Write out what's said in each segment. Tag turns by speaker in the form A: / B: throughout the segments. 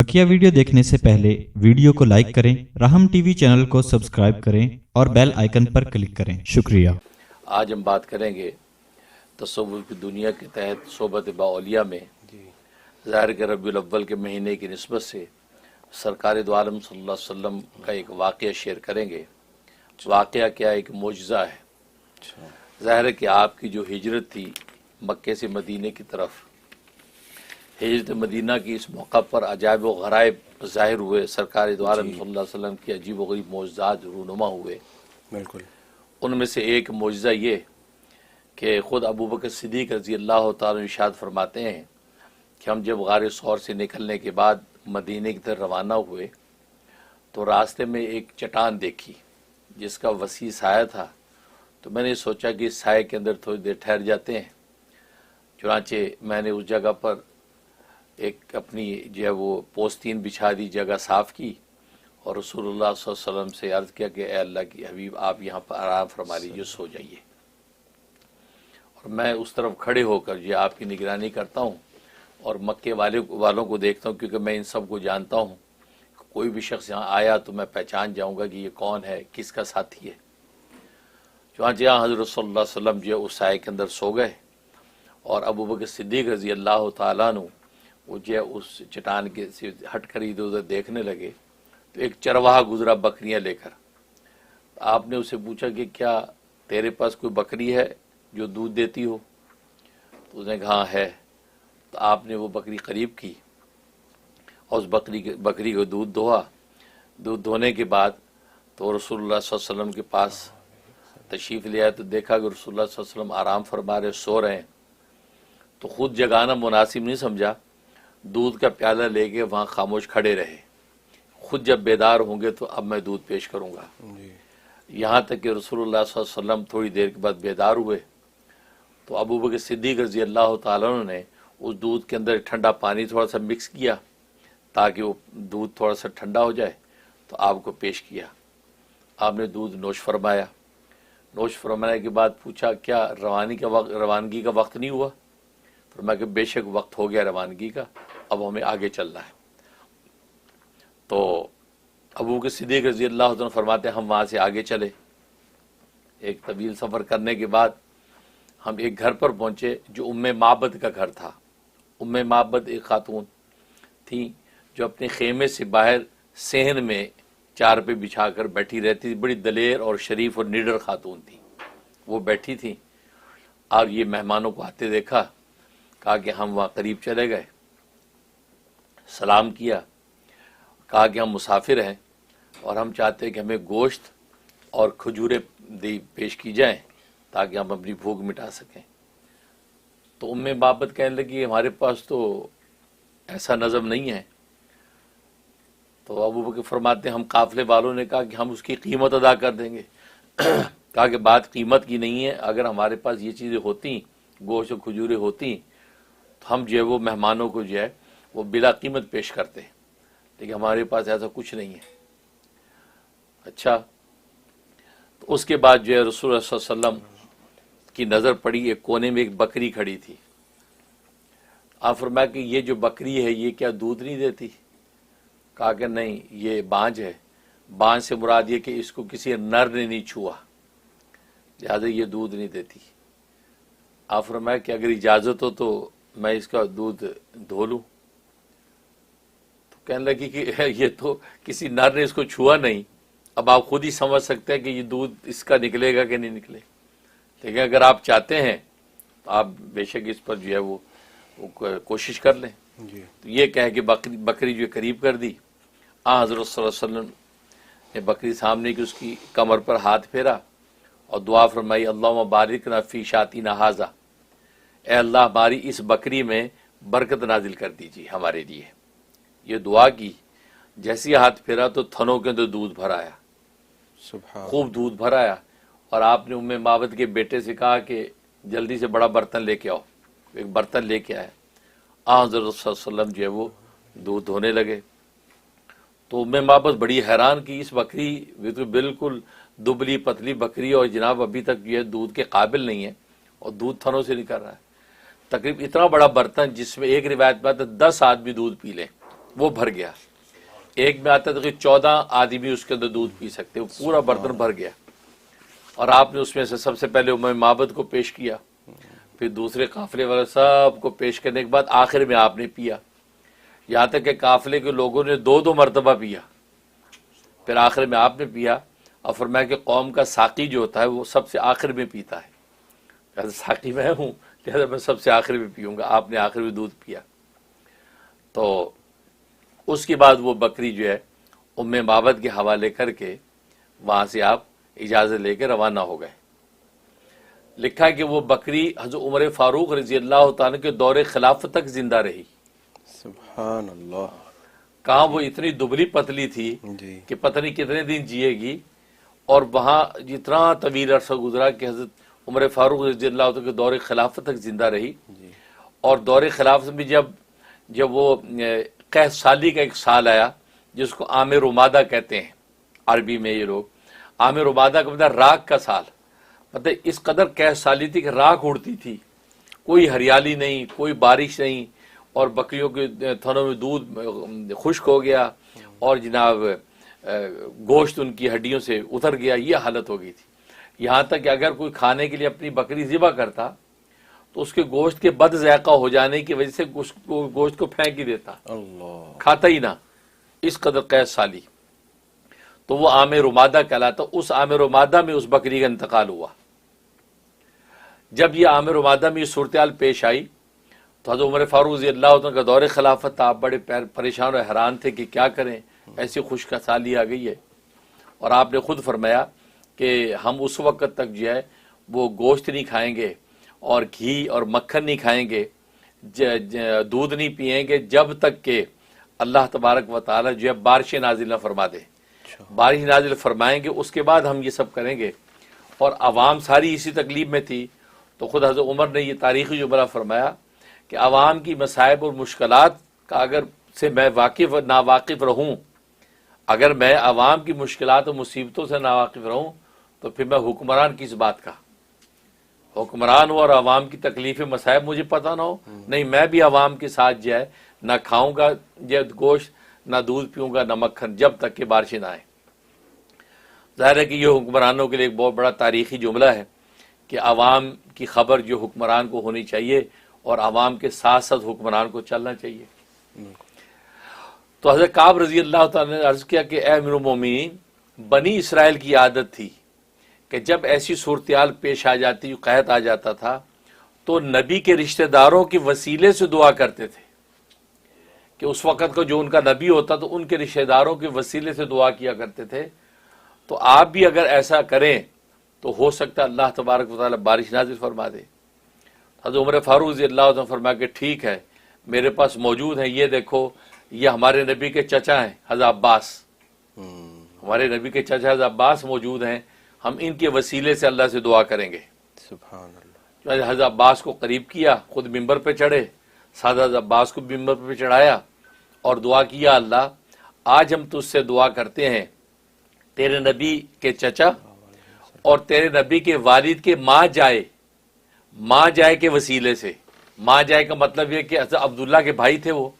A: बकिया video देखने से पहले वीडियो को लाइक करें, राहम टीवी चैनल को सब्सक्राइब करें और बेल आइकन पर क्लिक करें। शुक्रिया।
B: आज हम बात करेंगे तसव्वुफ़ की दुनिया के तहत सोबत बाउलिया में ज़ाहिर के रबीउल अव्वल के महीने की निस्बत से सरकार दो आलम सल्लल्लाहु अलैहि वसल्लम का एक वाक़या शेयर करेंगे। वाक़या क्या, एक मोजज़ा है। ज़ाहिर है कि आपकी जो हिजरत थी मक्के से मदीने की तरफ, हिजरत मदीना की इस मौका पर अजायब व गराइब ज़ाहिर हुए। सरकार दो आलम सल्लल्लाहु अलैहि वसल्लम की अजीब व गरीब मोजज़ात रूनुमा हुए।
C: बिल्कुल।
B: उनमें से एक मोजज़ा ये कि ख़ुद अबू बकर सिद्दीक़ रज़ी अल्लाह तआला इरशाद फरमाते हैं कि हम जब गार सौर से निकलने के बाद मदीने की तरफ रवाना हुए तो रास्ते में एक चट्टान देखी जिसका वसी साया था। तो मैंने सोचा कि इस साये के अंदर थोड़ी देर ठहर जाते हैं। चुनांचे मैंने उस जगह पर एक अपनी जो है वो पोस्तीन बिछा दी, जगह साफ़ की और रसूलुल्लाह सल्लल्लाहु अलैहि वसल्लम से अर्ज़ किया कि ए अल्लाह की हबीब, आप यहाँ पर आराम फरमा लीजिए, सो जाइए। और मैं उस तरफ खड़े होकर जो आपकी निगरानी करता हूँ और मक्के वालों को देखता हूँ, क्योंकि मैं इन सब को जानता हूँ। कोई भी शख्स यहाँ आया तो मैं पहचान जाऊँगा कि ये कौन है, किसका साथी है। चुनांचे यहाँ हज़रत सल्लल्लाहु अलैहि वसल्लम जो उस साये के अंदर सो गए और अबू बकर सिद्दीक़ रज़ी अल्लाह तआला अन्हु वो जो उस चट्टान के से हट कर इधर उधर देखने लगे। तो एक चरवाहा गुजरा बकरियां लेकर। आपने उसे पूछा कि क्या तेरे पास कोई बकरी है जो दूध देती हो? तो उसने कहा है। तो आपने वो बकरी करीब की और उस बकरी को दूध दोहा। दूध धोने के बाद तो रसूलुल्लाह सल्लल्लाहु अलैहि वसल्लम के पास तशरीफ़ ले आए तो देखा कि रसूलुल्लाह सल्लल्लाहु अलैहि वसल्लम आराम फरमा रहे, सो रहे हैं। तो ख़ुद जगाना मुनासिब नहीं समझा, दूध का प्याला लेके वहाँ खामोश खड़े रहे। खुद जब बेदार होंगे तो अब मैं दूध पेश करूँगा। यहाँ तक कि रसूलुल्लाह सल्लल्लाहु अलैहि वसल्लम थोड़ी देर के बाद बेदार हुए तो अबू बकर सिद्दीक़ रज़ी अल्लाह तआला अन्हु ने उस दूध के अंदर ठंडा पानी थोड़ा सा मिक्स किया ताकि वो दूध थोड़ा सा ठंडा हो जाए। तो आपको पेश किया। आपने दूध नोश फरमाया। नोश फरमाने के बाद पूछा क्या रवानगी का वक्त नहीं हुआ? फरमाया कि बेशक वक्त हो गया रवानगी का, अब हमें आगे चलना है। तो अबू बकर सिद्दीक़ रज़ी अल्लाह तआला फरमाते हम वहाँ से आगे चले। एक तवील सफ़र करने के बाद हम एक घर पर पहुँचे जो उम्मे माबद का घर था। उम्मे माबद एक खातून थी जो अपने खेमे से बाहर सहन में चार पे बिछा कर बैठी रहती थी। बड़ी दलेर और शरीफ और निडर खातून थी। वो बैठी थी और ये मेहमानों को आते देखा, कहा कि हम वहाँ करीब चले गए, सलाम किया, कहा कि हम मुसाफिर हैं और हम चाहते हैं कि हमें गोश्त और खजूरें पेश की जाएं ताकि हम अपनी भूख मिटा सकें। तो उम्मे बाबत कहने लगी हमारे पास तो ऐसा नज़म नहीं है। तो अबू बकर फरमाते हम काफ़िले वालों ने कहा कि हम उसकी कीमत अदा कर देंगे। कहा कि बात कीमत की नहीं है, अगर हमारे पास ये चीज़ें होती, गोश्त और खजूरें होती, तो हम जो है वो मेहमानों को जो है वो बिला कीमत पेश करते, लेकिन हमारे पास ऐसा कुछ नहीं है। अच्छा, तो उसके बाद जो है रसूलुल्लाह सल्लल्लाहु अलैहि वसल्लम की नज़र पड़ी, एक कोने में एक बकरी खड़ी थी। आप फरमाया कि ये जो बकरी है ये क्या दूध नहीं देती? कहा कि नहीं, ये बांझ है। बांझ से मुराद ये कि इसको किसी नर ने नहीं छुआ, लिहाजा ये दूध नहीं देती। आप फरमाया कि अगर इजाज़त हो तो मैं इसका दूध धो लूँ? तो कहने लगी कि ये तो किसी नर ने इसको छुआ नहीं, अब आप खुद ही समझ सकते हैं कि ये दूध इसका निकलेगा कि नहीं निकले। लेकिन अगर आप चाहते हैं तो आप बेशक इस पर जो है वो कोशिश कर लें। तो ये कहे कि बकरी जो करीब कर दी। हज़रत सल्लल्लाहु अलैहि वसल्लम ने बकरी सामने की उसकी कमर पर हाथ फेरा और दुआ फरमाई, अल्लाहुम्मा बारिक ना फी शातीना हाज़ा, ए अल्लाह हमारी इस बकरी में बरकत नाजिल कर दीजिए हमारे लिए। ये दुआ की। जैसे ही हाथ फेरा तो थनों के अंदर दूध भर आया, खूब दूध भर आया। और आपने उम्मे माबद के बेटे से कहा कि जल्दी से बड़ा बर्तन लेके आओ। एक बर्तन लेके आए। हज़रत सल्लल्लाहु अलैहि वसल्लम जो है वो दूध धोने लगे। तो उम्मे माबद बड़ी हैरान कि इस बकरी तो बिल्कुल दुबली पतली बकरी और जनाब अभी तक ये दूध के काबिल नहीं है और दूध थनों से निकल रहा है। तकरीब इतना बड़ा बर्तन जिसमें एक रिवायत में 10 आदमी दूध पी लें, वो भर गया। एक में आता था कि 14 आदमी उसके अंदर दूध पी सकते, वो पूरा बर्तन भर गया। और आपने उसमें से सबसे पहले उम्मे माबद को पेश किया, फिर दूसरे काफिले वाले सबको पेश करने के बाद आखिर में आपने पिया। यहाँ तक कि काफिले के लोगों ने 2-2 मरतबा पिया, फिर आखिर में आपने पिया। और फरमाया कि कौम का साकी जो होता है वो सबसे आखिर में पीता है, जैसे साकी मैं हूँ लिहाजा मैं सबसे आखिर में पीऊँगा। आपने आखिर में दूध पिया। तो उसके बाद वो बकरी जो है उम्मे माबद के हवाले करके वहाँ से आप इजाज़त लेकर रवाना हो गए। लिखा है कि वो बकरी हज़रत उमर फारूक रज़ी अल्लाह तआला के दौरे खिलाफत तक जिंदा रही।
C: सुभान अल्लाह।
B: कहाँ वो इतनी दुबली पतली थी कि पता नहीं कितने दिन जिएगी। और वहाँ जितना तवील अरसा गुजरा कि हज़रत उमर फारूक रज़ी अल्लाह तआला के दौरे खिलाफत तक जिंदा रही। और दौरे खिलाफत में जब वो कैस साली का एक साल आया जिसको आमिर उमादा कहते हैं अरबी में, ये लोग आमिर उमादा का मतलब राख का साल, मतलब इस कदर कैस साली थी कि राख उड़ती थी, कोई हरियाली नहीं, कोई बारिश नहीं, और बकरियों के थनों में दूध खुश्क हो गया और जनाब गोश्त उनकी हड्डियों से उतर गया, ये हालत हो गई थी। यहाँ तक कि अगर कोई खाने के लिए अपनी बकरी ज़िबा करता तो उसके गोश्त के बद ज़ायक़ा हो जाने की वजह से गोश्त को फेंक ही देता, खाता ही ना, इस कदर कैस साली। तो वो आमिर उमादा कहलाता। उस आमिर उमादा में उस बकरी का इंतकाल हुआ। जब ये आमिर उमादा में ये सूरत पेश आई तो हज़रत उमर फारूक रज़ी अल्लाह तआला का दौरे खिलाफत था। आप बड़े परेशान और हैरान थे कि क्या करें, ऐसी खुशका साली आ गई है। और आपने खुद फरमाया कि हम उस वक़्त तक जो है वो गोश्त नहीं खाएंगे और घी और मक्खन नहीं खाएंगे, दूध नहीं पिएंगे जब तक कि अल्लाह तबारक व तआला जो है बारिश नाजिल न फरमा दे। बारिश नाजिल फरमाएंगे उसके बाद हम ये सब करेंगे। और आवाम सारी इसी तकलीफ में थी। तो खुद हज़रत उमर ने ये तारीख़ी जुमला फरमाया कि आवाम की मसाइब और मुश्किलात का अगर से मैं वाकिफ़ नावाकिफ़ रहूँ, अगर मैं आवाम की मुश्किलात और मुसीबतों से नावाकिफ़ रहूँ तो फिर मैं हुक्मरान किस बात का, हुक्मरान हो और आवाम की तकलीफ़ मसाइब मुझे पता ना हो, नहीं मैं भी आवाम के साथ जो है ना खाऊँगा जब गोश्त, ना दूध पीऊँगा, ना मक्खन, जब तक कि बारिश ना आए। ज़ाहिर है कि ये हुक्मरानों के लिए एक बहुत बड़ा तारीख़ी जुमला है कि आवाम की खबर जो हुक्मरान को होनी चाहिए और आवाम के साथ साथ हुक्मरान को चलना चाहिए। तो हज़रत काब रज़ी अल्लाह तआला ने अर्ज़ किया कि ए अमीरुल मोमिनीन, बनी इसराइल की आदत थी कि जब ऐसी सूरत पेश आ जाती, कहत आ जाता था, तो नबी के रिश्तेदारों के वसीले से दुआ करते थे कि उस वक़्त का जो उनका नबी होता तो उनके रिश्तेदारों के वसीले से दुआ किया करते थे। तो आप भी अगर ऐसा करें तो हो सकता है अल्लाह तबारक व तआला बारिश नाज़िल फरमा दे। हज़रत उमर फारूक रज़ी अल्लाह तआला फरमा के ठीक है, मेरे पास मौजूद है, ये देखो, ये हमारे नबी के चचा हैं हज़रत अब्बास, हमारे नबी के चचा हज़रत अब्बास मौजूद हैं, हम इनके वसीले से अल्लाह से दुआ करेंगे। सुभान अल्लाह। हज़रत अब्बास को करीब किया, खुद मिंबर पे चढ़े, साथ हज़रत अब्बास को मिंबर पे चढ़ाया और दुआ किया, अल्लाह आज हम तुझसे दुआ करते हैं तेरे नबी के चचा और तेरे नबी के वालिद के माँ जाए के वसीले से। माँ जाए का मतलब ये कि हज़रत अब्दुल्ला के भाई थे, वो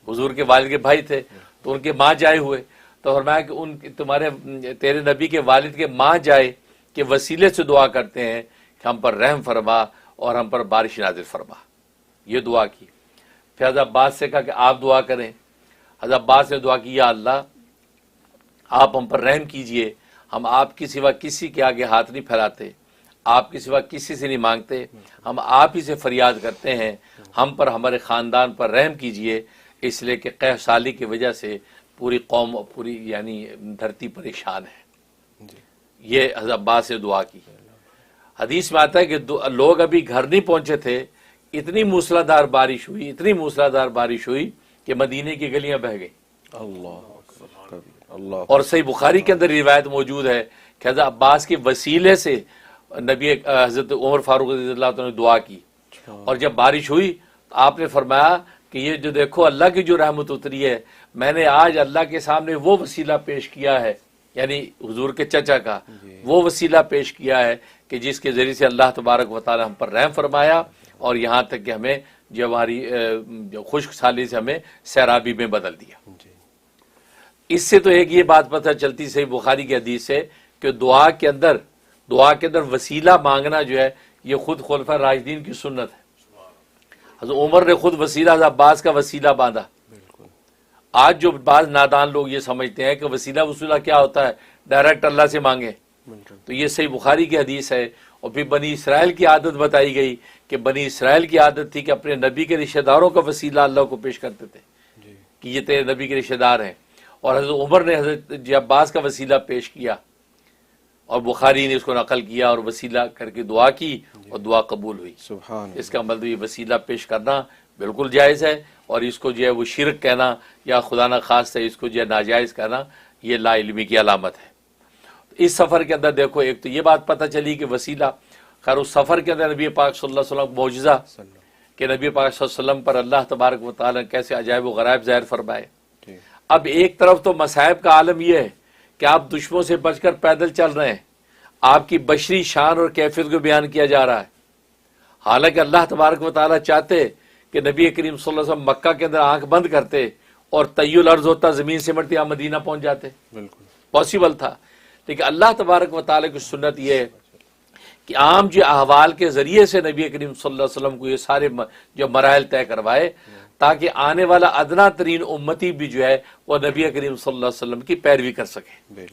B: हुजूर के वालिद के भाई थे, तो उनके माँ जाए हुए। तो फरमाया कि उन तुम्हारे तेरे नबी के वालिद के माँ जाए के वसीले से दुआ करते हैं कि हम पर रहम फरमा और हम पर बारिश नाज़िल फरमा। ये दुआ की। फिर हज़रत अब्बास से कहा कि आप दुआ करें। हज़रत अब्बास ने दुआ की, या अल्लाह आप हम पर रहम कीजिए, हम आपके सिवा किसी के आगे हाथ नहीं फैलाते, आपके सिवा किसी से नहीं मांगते, हम आप ही से फरियाद करते हैं, हम पर हमारे ख़ानदान पर रहम कीजिए, इसलिए कि कैफ साली की वजह से पूरी कौम, पूरी यानी धरती परेशान है। ये हज़रत अब्बास ने दुआ की। हदीस में आता है कि लोग अभी घर नहीं पहुंचे थे, इतनी मूसलाधार बारिश हुई, इतनी मूसलाधार बारिश हुई कि मदीने की गलियां बह गई। अल्लाह। और सही बुखारी के अंदर रिवायत मौजूद है कि हज़रत अब्बास के वसीले से नबी हज़रत उमर फारूक रज़ी अल्लाह तआला ने दुआ की। और जब बारिश हुई तो आपने फरमाया कि ये जो देखो अल्लाह की जो रहमत उतरी है, मैंने आज अल्लाह के सामने वो वसीला पेश किया है, यानी हुजूर के चचा का वो वसीला पेश किया है कि जिसके ज़रिए से अल्लाह तबारक व तआला हम पर रहम फरमाया और यहाँ तक कि हमें जो हमारी जो खुश्क साली से हमें सैराबी में बदल दिया। इससे तो एक ये बात पता चलती सही बुखारी की हदीस से कि दुआ के अंदर वसीला मांगना जो है ये खुद खुलफा राशिदीन की सुन्नत है। हज़रत उमर ने खुद वसीला अब्बास का वसीला बांधा। आज जो बाज नादान लोग ये समझते हैं कि वसीला वसूला क्या होता है, डायरेक्ट अल्लाह से मांगे, तो ये सही बुखारी की हदीस है। और फिर बनी इसराइल की आदत बताई गई कि बनी इसराइल की आदत थी कि अपने नबी के रिश्तेदारों का वसीला अल्लाह को पेश करते थे कि ये तेरे नबी के रिश्तेदार हैं। और हज़रत उमर ने हज़रत अब्बास का वसीला पेश किया और बुखारी ने इसको नकल किया और वसीला करके दुआ की और दुआ कबूल हुई। इसका मतलब ये वसीला पेश करना बिल्कुल जायज़ है और इसको जो है वो शिरक कहना या खुदा न खास्ता इसको जो है नाजायज़ कहना ये लाइल्मी की अलामत है। इस सफ़र के अंदर देखो, एक तो ये बात पता चली कि वसीला, खैर उस सफ़र के अंदर नबी पाक सल्लल्लाहु अलैहि वसल्लम मौजज़ा कि नबी पाक सल्लल्लाहु अलैहि वसल्लम पर अल्लाह तबारक व तआला कैसे अजायब व गरायब ज़ाहिर फरमाए। अब एक तरफ तो मसाइब का आलम यह है कि आप दुश्मनों से बचकर पैदल चल रहे हैं, आपकी बशरी शान और कैफियत को बयान किया जा रहा है। हालांकि अल्लाह तबारक व तआला चाहते कि नबी करीम सल्लल्लाहु अलैहि वसल्लम मक्का के अंदर आंख बंद करते और तय्युल अर्ज होता, जमीन सिमटती, आप मदीना पहुंच जाते, पॉसिबल था। लेकिन अल्लाह तबारक व तआला की सुन्नत यह है कि आम जो अहवाल के जरिए से नबी करीम सल्लल्लाहु अलैहि वसल्लम को ये सारे जो मराहल तय करवाए ताकि आने वाला अदना तरीन उम्मती भी जो है वह नबी करीम सल्लल्लाहु अलैहि वसल्लम की पैरवी कर सके,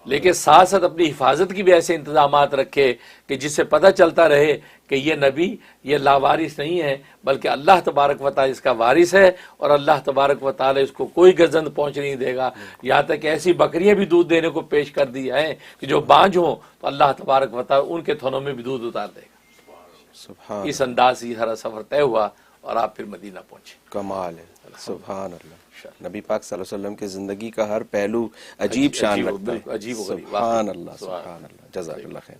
B: लेकिन साथ साथ अपनी हिफाजत की भी ऐसे इंतजामात रखे कि जिससे पता चलता रहे कि ये नबी ये लावारिस नहीं है बल्कि अल्लाह तबारक व तआला इसका वारिस है और अल्लाह तबारक व तआला इसको कोई गजंद पहुँच नहीं देगा। यहाँ तक ऐसी बकरियाँ भी दूध देने को पेश कर दी हैं कि जो बांझ हों तो अल्लाह तबारक व तआला उनके थनों में भी दूध उतार देगा। इस अंदाज से सारा सफ़र तय हुआ और आप फिर मदीना पहुँचे।
C: कमाल है, सुभान अल्लाह। नबी पाक सल्लल्लाहु अलैहि वसल्लम की जिंदगी का हर पहलू अजीब शान लगता है।
B: अजीब,
C: सुभान अल्लाह, सुभान अल्लाह, जज़ाकल्लाह खैर।